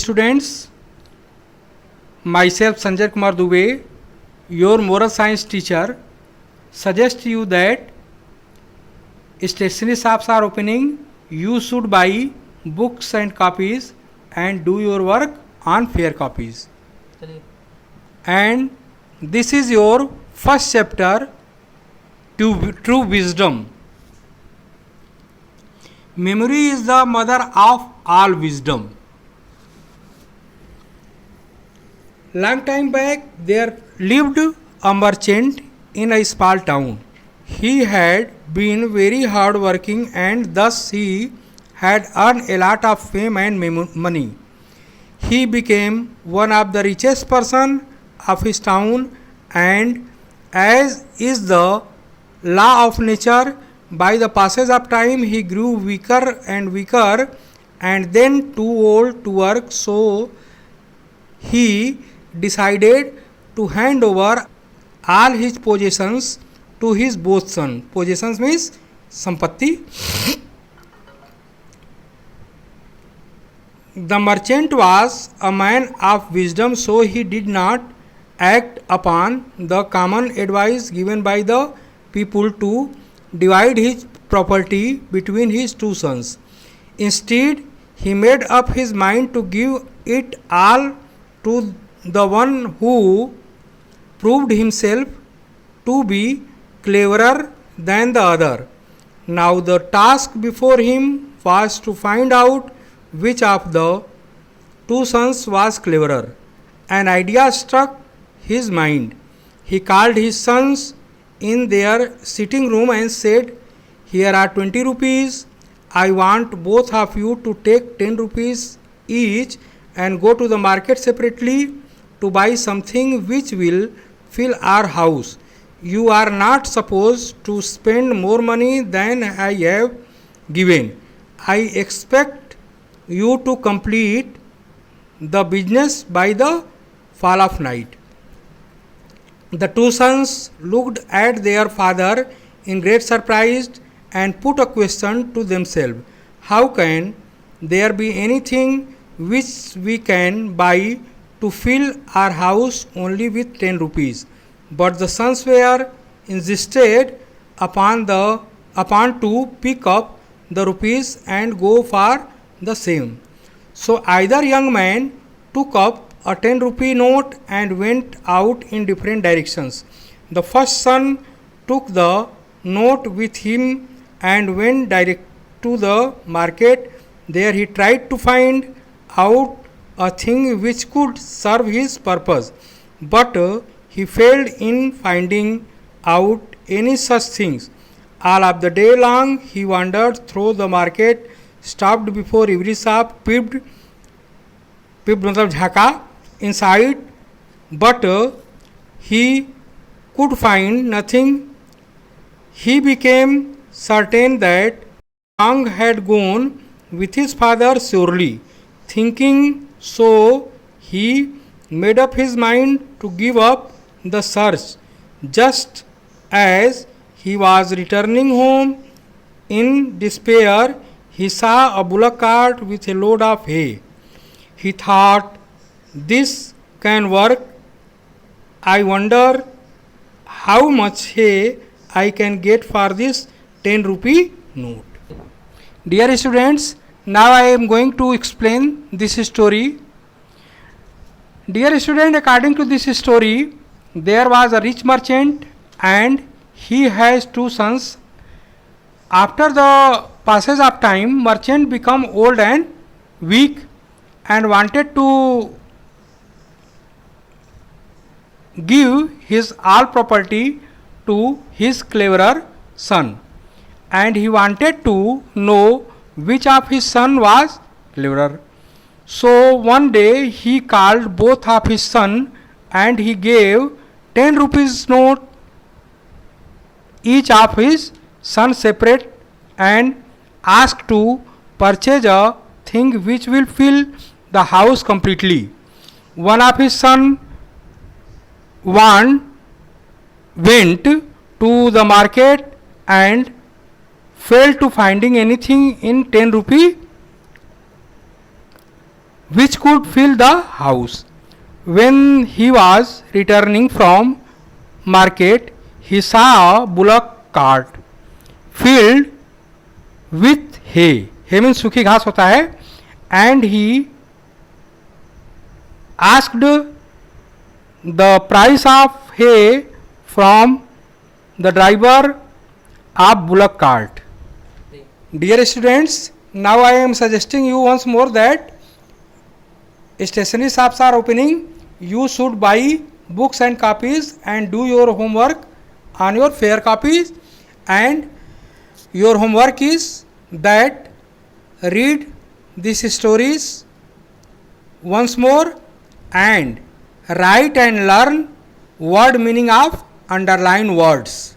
Students, myself Sanjay Kumar Dubey, your moral science teacher, suggest you that stationery shops are opening. You should buy books and copies and do your work on fair copies. And this is your first chapter, True Wisdom. Memory is the mother of all wisdom. Long time back, there lived a merchant in a small town. He had been very hard working and thus he had earned a lot of fame and money. He became one of the richest person of his town, and as is the law of nature, by the passage of time he grew weaker and then too old to work, so he decided to hand over all his possessions to his both son. Possessions means sampatti. The merchant was a man of wisdom, so he did not act upon the common advice given by the people to divide his property between his two sons. Instead, he made up his mind to give it all to the one who proved himself to be cleverer than the other. Now the task before him was to find out which of the two sons was cleverer. An idea struck his mind. He called his sons in their sitting room and said, "Here are 20 rupees. I want both of you to take 10 rupees each and go to the market separately to buy something which will fill our house. You are not supposed to spend more money than I have given. I expect you to complete the business by the fall of night." The two sons looked at their father in great surprise and put a question to themselves: how can there be anything which we can buy to fill our house only with 10 rupees? But the sons were insisted upon to pick up the rupees and go for the same. So either young man took up a 10 rupee note and went out in different directions. The first son took the note with him and went direct to the market. There he tried to find out a thing which could serve his purpose, but he failed in finding out any such things. All of the day long he wandered through the market, stopped before every shop, peeped matlab jhaka inside, but he could find nothing. He became certain that Ang had gone with his father surely. Thinking so, he made up his mind to give up the search. Just as he was returning home in despair, he saw a bullock cart with a load of hay. He thought, "This can work. I wonder how much hay I can get for this 10 rupee note." Dear students, now I am going to explain this story. Dear student, according to this story, there was a rich merchant and he has two sons. After the passage of time, merchant become old and weak and wanted to give his all property to his cleverer son, and he wanted to know which of his son was cleverer. So one day he called both of his son and he gave 10 rupees note each of his son separate and asked to purchase a thing which will fill the house completely. One of his son went to the market and failed to finding anything in 10 rupee which could fill the house. When he was returning from market, he saw a bullock cart filled with hay. Hay means सूखी घास होता है. And he asked the price of hay from the driver of bullock cart. Dear students, now I am suggesting you once more that stationery shops are opening. You should buy books and copies and do your homework on your fair copies. And your homework is that read these stories once more and write and learn word meaning of underlined words.